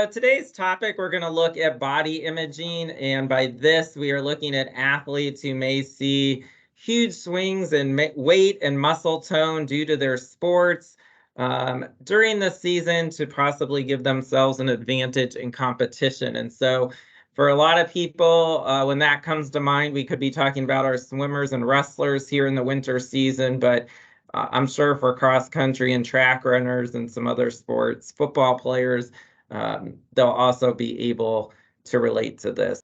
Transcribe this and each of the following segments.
Today's topic, we're going to look at body imaging, and by this, we are looking at athletes who may see huge swings in weight and muscle tone due to their sports during the season to possibly give themselves an advantage in competition. And so, for a lot of people, when that comes to mind, we could be talking about our swimmers and wrestlers here in the winter season, but I'm sure for cross country and track runners and some other sports, football players, they'll also be able to relate to this.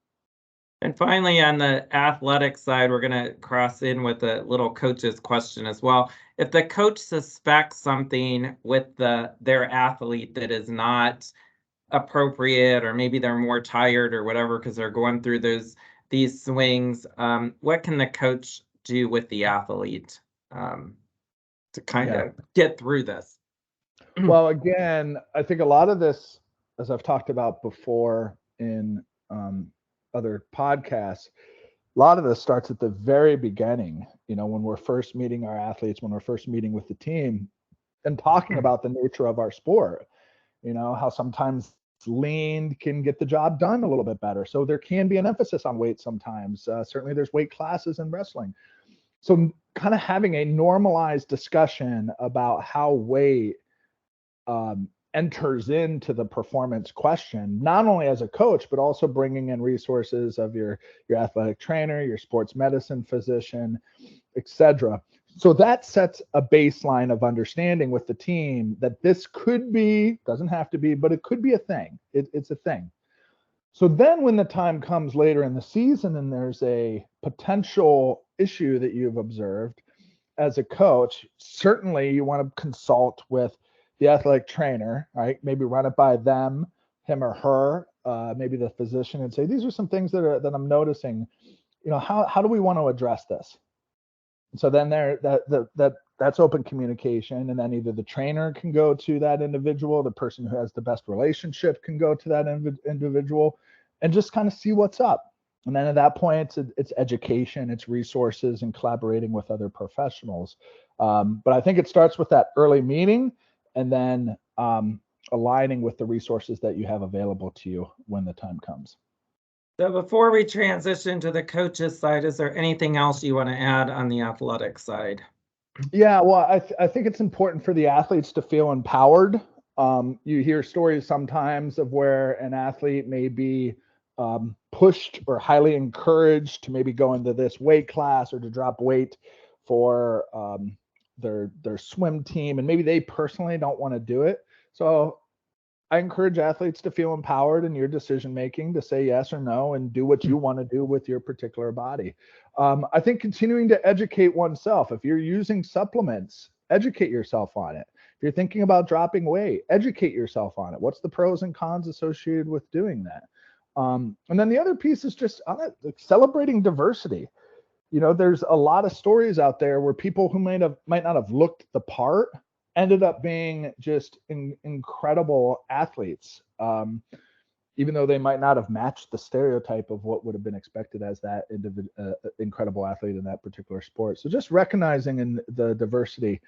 And finally, on the athletic side, we're going to cross in with a little coach's question as well. If the coach suspects something with their athlete that is not appropriate, or maybe they're more tired or whatever because they're going through these swings, what can the coach do with the athlete to kind of get through this? Well, again, I think a lot of this, as I've talked about before in other podcasts, a lot of this starts at the very beginning, when we're first meeting our athletes, when we're first meeting with the team and talking about the nature of our sport, how sometimes lean can get the job done a little bit better. So there can be an emphasis on weight sometimes. Certainly there's weight classes in wrestling. So kind of having a normalized discussion about how weight enters into the performance question, not only as a coach, but also bringing in resources of your athletic trainer, your sports medicine physician, etc. So that sets a baseline of understanding with the team that this could be, doesn't have to be, but it could be a thing. It's a thing. So then when the time comes later in the season and there's a potential issue that you've observed as a coach, certainly you want to consult with the athletic trainer, right? Maybe run it by them, him or her, maybe the physician, and say, these are some things that I'm noticing. How do we want to address this? And so then that's open communication, and then either the trainer can go to that individual, the person who has the best relationship can go to that individual, and just kind of see what's up. And then at that point, it's education, it's resources, and collaborating with other professionals. But I think it starts with that early meeting, and then aligning with the resources that you have available to you when the time comes. So before we transition to the coach's side, is there anything else you want to add on the athletic side? Yeah, well, I think it's important for the athletes to feel empowered. You hear stories sometimes of where an athlete may be pushed or highly encouraged to maybe go into this weight class or to drop weight for their swim team, and maybe they personally don't want to do it. So I encourage athletes to feel empowered in your decision making, to say yes or no and do what you want to do with your particular body. I think continuing to educate oneself. If you're using supplements, educate yourself on it. If you're thinking about dropping weight, educate yourself on it. What's the pros and cons associated with doing that? And then the other piece is just celebrating diversity. There's a lot of stories out there where people who might not have looked the part ended up being just incredible athletes, even though they might not have matched the stereotype of what would have been expected as that incredible athlete in that particular sport. So just recognizing in the diversity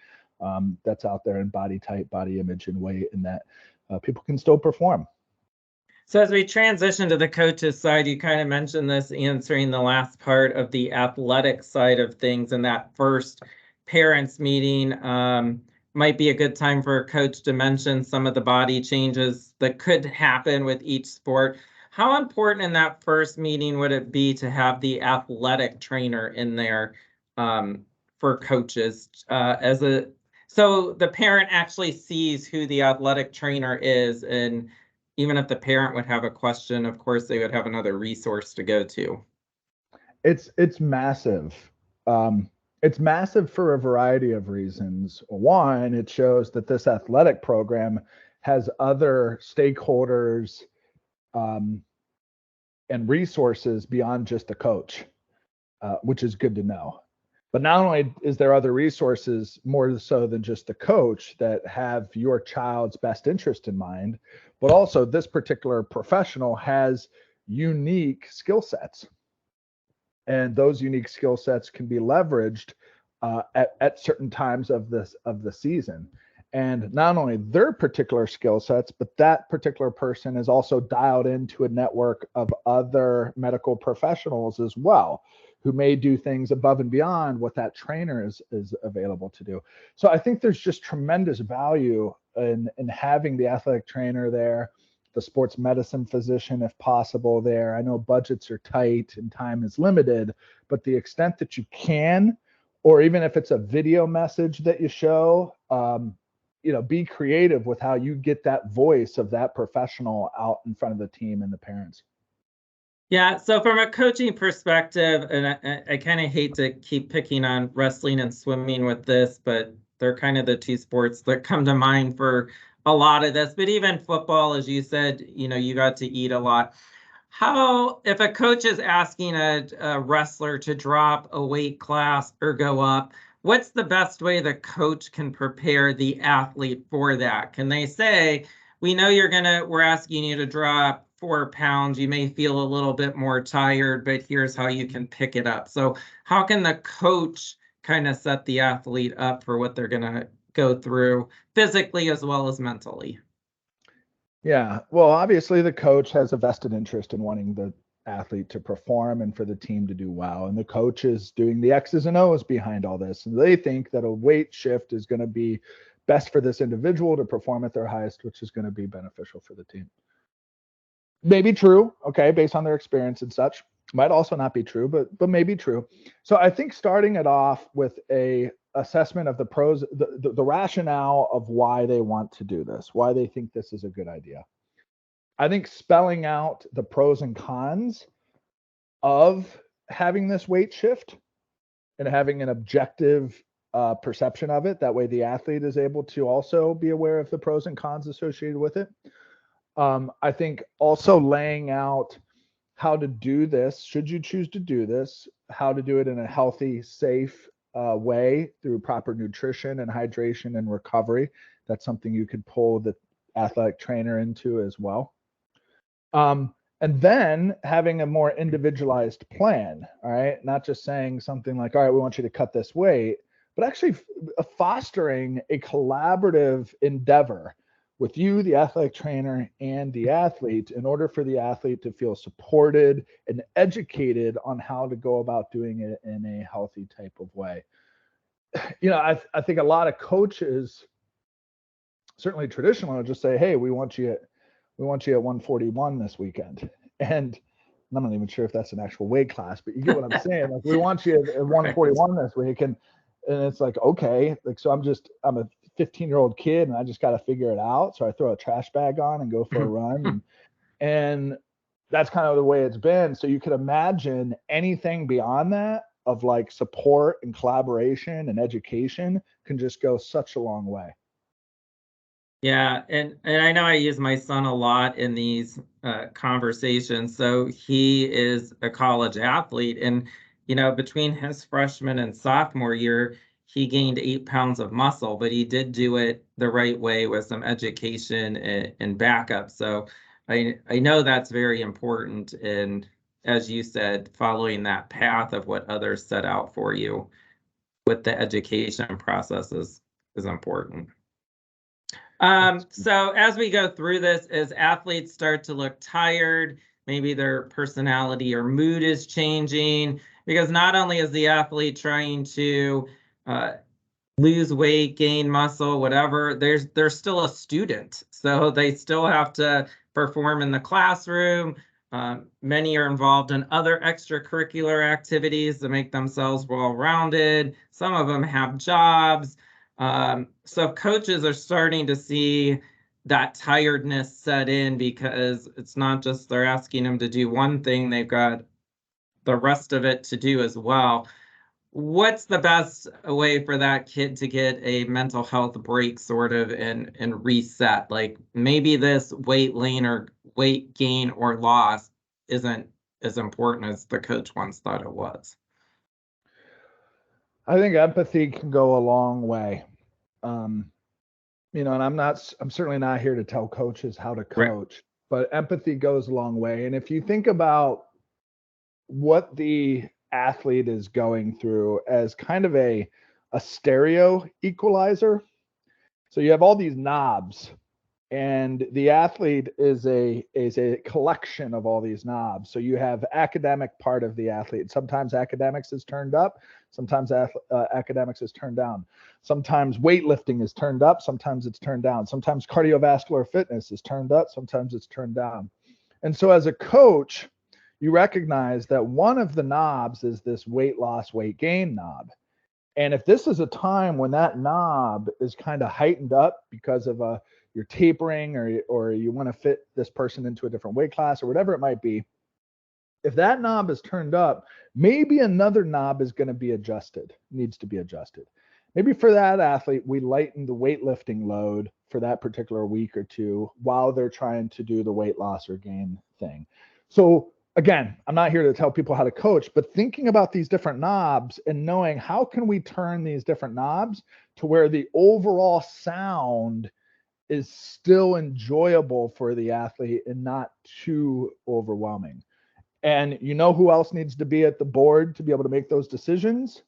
that's out there in body type, body image, and weight, and that people can still perform. So as we transition to the coach's side, you kind of mentioned this answering the last part of the athletic side of things, and that first parents meeting might be a good time for a coach to mention some of the body changes that could happen with each sport. How important in that first meeting would it be to have the athletic trainer in there for coaches so the parent actually sees who the athletic trainer is, and even if the parent would have a question, of course, they would have another resource to go to. It's massive. It's massive for a variety of reasons. One, it shows that this athletic program has other stakeholders and resources beyond just the coach, which is good to know. But not only is there other resources more so than just the coach that have your child's best interest in mind, but also this particular professional has unique skill sets. And those unique skill sets can be leveraged at certain times of the season. and not only their particular skill sets, but that particular person is also dialed into a network of other medical professionals as well, who may do things above and beyond what that trainer is available to do. So I think there's just tremendous value in having the athletic trainer there, the sports medicine physician, if possible, there. I know budgets are tight and time is limited, but the extent that you can, or even if it's a video message that you show, be creative with how you get that voice of that professional out in front of the team and the parents. Yeah, so from a coaching perspective, and I kind of hate to keep picking on wrestling and swimming with this, but they're kind of the two sports that come to mind for a lot of this. But even football, as you said, you got to eat a lot. How, if a coach is asking a wrestler to drop a weight class or go up, what's the best way the coach can prepare the athlete for that? Can they say, we know we're asking you to drop 4 pounds. You may feel a little bit more tired, but here's how you can pick it up. So how can the coach kind of set the athlete up for what they're going to go through physically as well as mentally? Yeah, well, obviously the coach has a vested interest in wanting the athlete to perform and for the team to do well. And the coach is doing the X's and O's behind all this. And they think that a weight shift is going to be best for this individual to perform at their highest, which is going to be beneficial for the team. Maybe true, okay, based on their experience and such. Might also not be true, but maybe true. So I think starting it off with a assessment of the pros, the rationale of why they want to do this, why they think this is a good idea. I think spelling out the pros and cons of having this weight shift and having an objective perception of it. That way the athlete is able to also be aware of the pros and cons associated with it. I think also laying out how to do this, should you choose to do this, how to do it in a healthy, safe way through proper nutrition and hydration and recovery. That's something you could pull the athletic trainer into as well. And then having a more individualized plan, all right? Not just saying something like, all right, we want you to cut this weight, but actually fostering a collaborative endeavor with you, the athletic trainer, and the athlete in order for the athlete to feel supported and educated on how to go about doing it in a healthy type of way. I think a lot of coaches, certainly traditional, will just say, hey, we want you at 141 this weekend. And I'm not even sure if that's an actual weight class, but you get what I'm saying. Like, we want you at 141 this week. And it's like, okay, like, so I'm a 15-year-old kid and I just got to figure it out. So I throw a trash bag on and go for a run. And that's kind of the way it's been. So you could imagine anything beyond that of like support and collaboration and education can just go such a long way. Yeah, and I know I use my son a lot in these conversations. So he is a college athlete, and between his freshman and sophomore year, he gained 8 pounds of muscle, but he did do it the right way with some education and backup. So I know that's very important, and as you said, following that path of what others set out for you with the education process is important. So as we go through this, as athletes start to look tired, maybe their personality or mood is changing, because not only is the athlete trying to lose weight, gain muscle, whatever, they're still a student. So they still have to perform in the classroom. Many are involved in other extracurricular activities to make themselves well-rounded. Some of them have jobs. So coaches are starting to see that tiredness set in because it's not just they're asking them to do one thing, they've got the rest of it to do as well. What's the best way for that kid to get a mental health break sort of and reset? Like maybe this weight gain or loss isn't as important as the coach once thought it was. I think empathy can go a long way. And I'm certainly not here to tell coaches how to coach, but empathy goes a long way. And if you think about what the athlete is going through as kind of a stereo equalizer. So you have all these knobs, and the athlete is a collection of all these knobs. So you have academic part of the athlete. Sometimes academics is turned up, sometimes academics is turned down. Sometimes weightlifting is turned up, sometimes it's turned down. Sometimes cardiovascular fitness is turned up, sometimes it's turned down. And so as a coach, you recognize that one of the knobs is this weight loss, weight gain knob. And if this is a time when that knob is kind of heightened up because of you're tapering, or you want to fit this person into a different weight class or whatever it might be, if that knob is turned up, maybe another knob is going to be adjusted, needs to be adjusted. Maybe for that athlete, we lighten the weightlifting load for that particular week or two while they're trying to do the weight loss or gain thing. So again, I'm not here to tell people how to coach, but thinking about these different knobs and knowing how can we turn these different knobs to where the overall sound is still enjoyable for the athlete and not too overwhelming. And you know who else needs to be at the board to be able to make those decisions?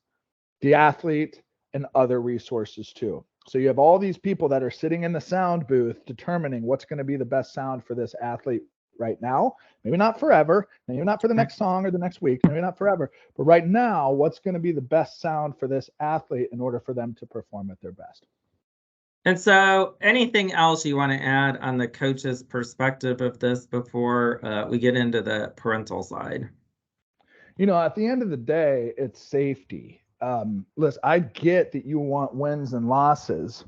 The athlete and other resources too. So you have all these people that are sitting in the sound booth determining what's going to be the best sound for this athlete right now. Maybe not forever, maybe not for the next song or the next week, maybe not forever, but right now, what's going to be the best sound for this athlete in order for them to perform at their best. And so anything else you want to add on the coach's perspective of this before we get into the parental side? You know, at the end of the day, it's safety. Listen, I get that you want wins and losses,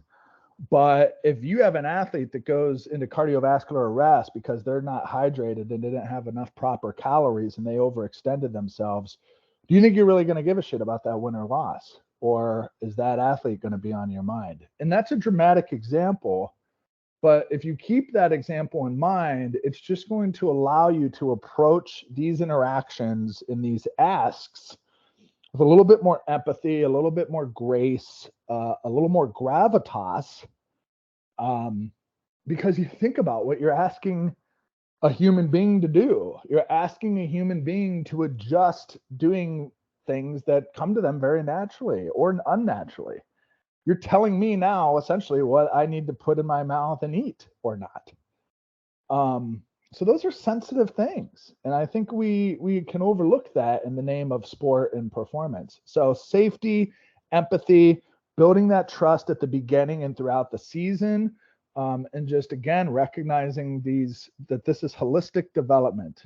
but if you have an athlete that goes into cardiovascular arrest because they're not hydrated and didn't have enough proper calories and they overextended themselves, do you think you're really going to give a shit about that win or loss? Or is that athlete going to be on your mind? And that's a dramatic example. But if you keep that example in mind, it's just going to allow you to approach these interactions and these asks with a little bit more empathy, a little bit more grace, a little more gravitas, because you think about what you're asking a human being to do. You're asking a human being to adjust doing things that come to them very naturally or unnaturally. You're telling me now essentially what I need to put in my mouth and eat or not. So those are sensitive things, and I think we can overlook that in the name of sport and performance. So safety, empathy, building that trust at the beginning and throughout the season, and just again recognizing that this is holistic development.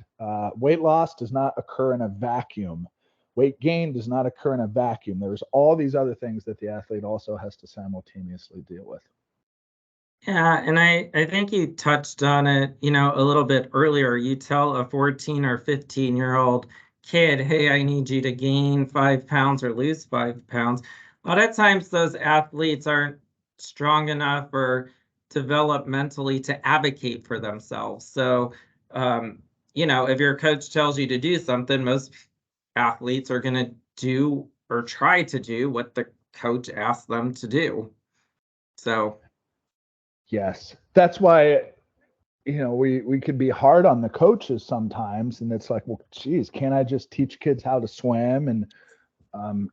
Weight loss does not occur in a vacuum. Weight gain does not occur in a vacuum. There's all these other things that the athlete also has to simultaneously deal with. Yeah, and I think you touched on it, a little bit earlier. You tell a 14 or 15-year-old kid, hey, I need you to gain 5 pounds or lose 5 pounds. A lot of times those athletes aren't strong enough or developmentally to advocate for themselves. So, if your coach tells you to do something, most athletes are going to do or try to do what the coach asks them to do. So, yes, that's why we could be hard on the coaches sometimes, and it's like, well, geez, can't I just teach kids how to swim and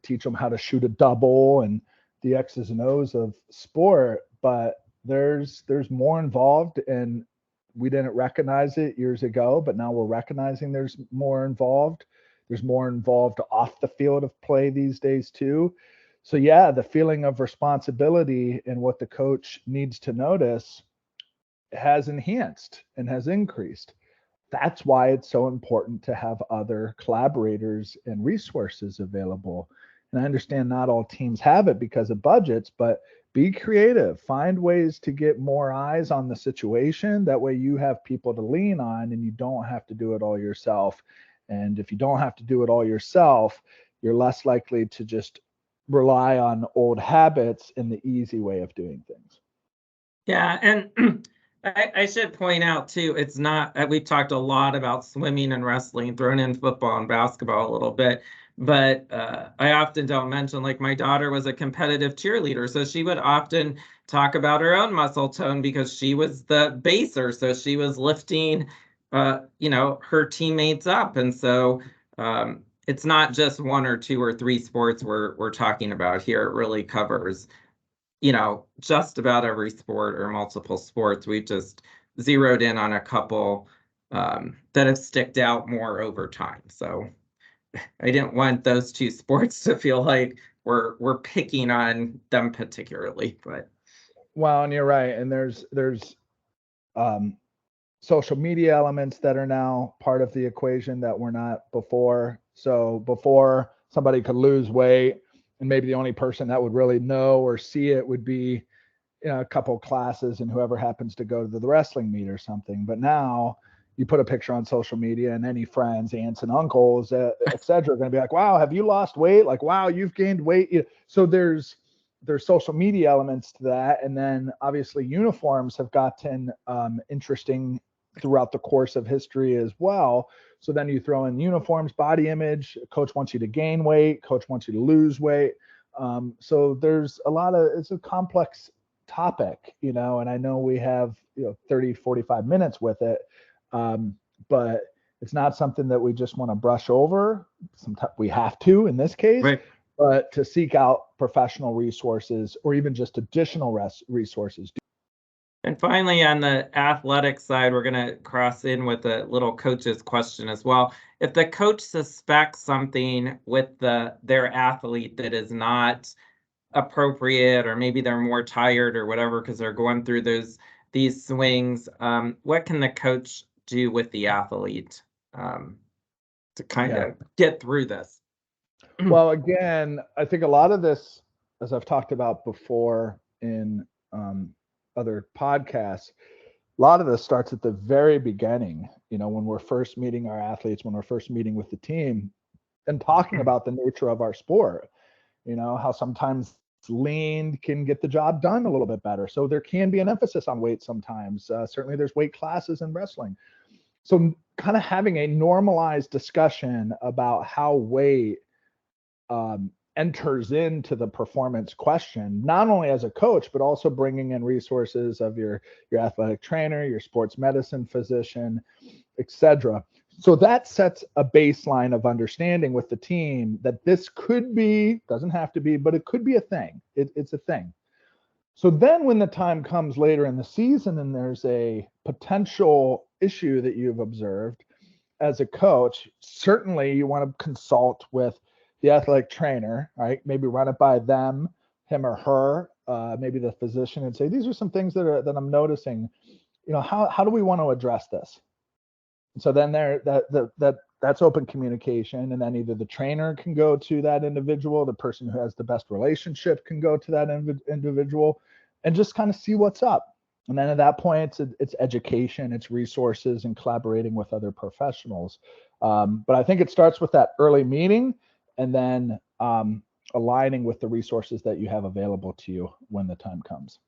teach them how to shoot a double and the X's and O's of sport? But there's more involved, and we didn't recognize it years ago, but now we're recognizing there's more involved. There's more involved off the field of play these days too. So yeah, the feeling of responsibility and what the coach needs to notice has enhanced and has increased. That's why it's so important to have other collaborators and resources available. And I understand not all teams have it because of budgets, but be creative. Find ways to get more eyes on the situation. That way you have people to lean on and you don't have to do it all yourself. And if you don't have to do it all yourself, you're less likely to just rely on old habits and the easy way of doing things. yeah, and I should point out too, it's not, we've talked a lot about swimming and wrestling, thrown in football and basketball a little bit, but I often don't mention, like my daughter was a competitive cheerleader, so she would often talk about her own muscle tone because she was the baser, so she was lifting, her teammates up, and so it's not just one or two or three sports we're talking about here. It really covers just about every sport or multiple sports. We just zeroed in on a couple that have sticked out more over time. So I didn't want those two sports to feel like we're picking on them particularly, but Well, and you're right. And there's social media elements that are now part of the equation that were not before. So before, somebody could lose weight, and maybe the only person that would really know or see it would be a couple classes and whoever happens to go to the wrestling meet or something. But now you put a picture on social media and any friends, aunts and uncles, et cetera, are going to be like, wow, have you lost weight? Like, wow, you've gained weight. So there's social media elements to that. And then obviously uniforms have gotten interesting throughout the course of history as well. So then you throw in uniforms, body image, coach wants you to gain weight, coach wants you to lose weight. So there's it's a complex topic, and I know we have 30 45 minutes with it, but it's not something that we just want to brush over. Sometimes we have to in this case, right. But to seek out professional resources or even just additional resources. And finally, on the athletic side, we're going to cross in with a little coach's question as well. If the coach suspects something with their athlete that is not appropriate, or maybe they're more tired or whatever because they're going through these swings, what can the coach do with the athlete to kind of get through this? Well, again, I think a lot of this, as I've talked about before in other podcasts, a lot of this starts at the very beginning, when we're first meeting our athletes, when we're first meeting with the team and talking about the nature of our sport, how sometimes lean can get the job done a little bit better. So there can be an emphasis on weight sometimes. Certainly there's weight classes in wrestling. So kind of having a normalized discussion about how weight enters into the performance question, not only as a coach, but also bringing in resources of your athletic trainer, your sports medicine physician, etc. So that sets a baseline of understanding with the team that this could be, doesn't have to be, but it could be a thing. It's a thing. So then when the time comes later in the season and there's a potential issue that you've observed as a coach, certainly you want to consult with the athletic trainer, right? Maybe run it by them, him or her, maybe the physician, and say, these are some things that I'm noticing. How do we want to address this? So then that's open communication, and then either the trainer can go to that individual, the person who has the best relationship can go to that individual, and just kind of see what's up. And then at that point, it's education, it's resources, and collaborating with other professionals. But I think it starts with that early meeting, and then aligning with the resources that you have available to you when the time comes.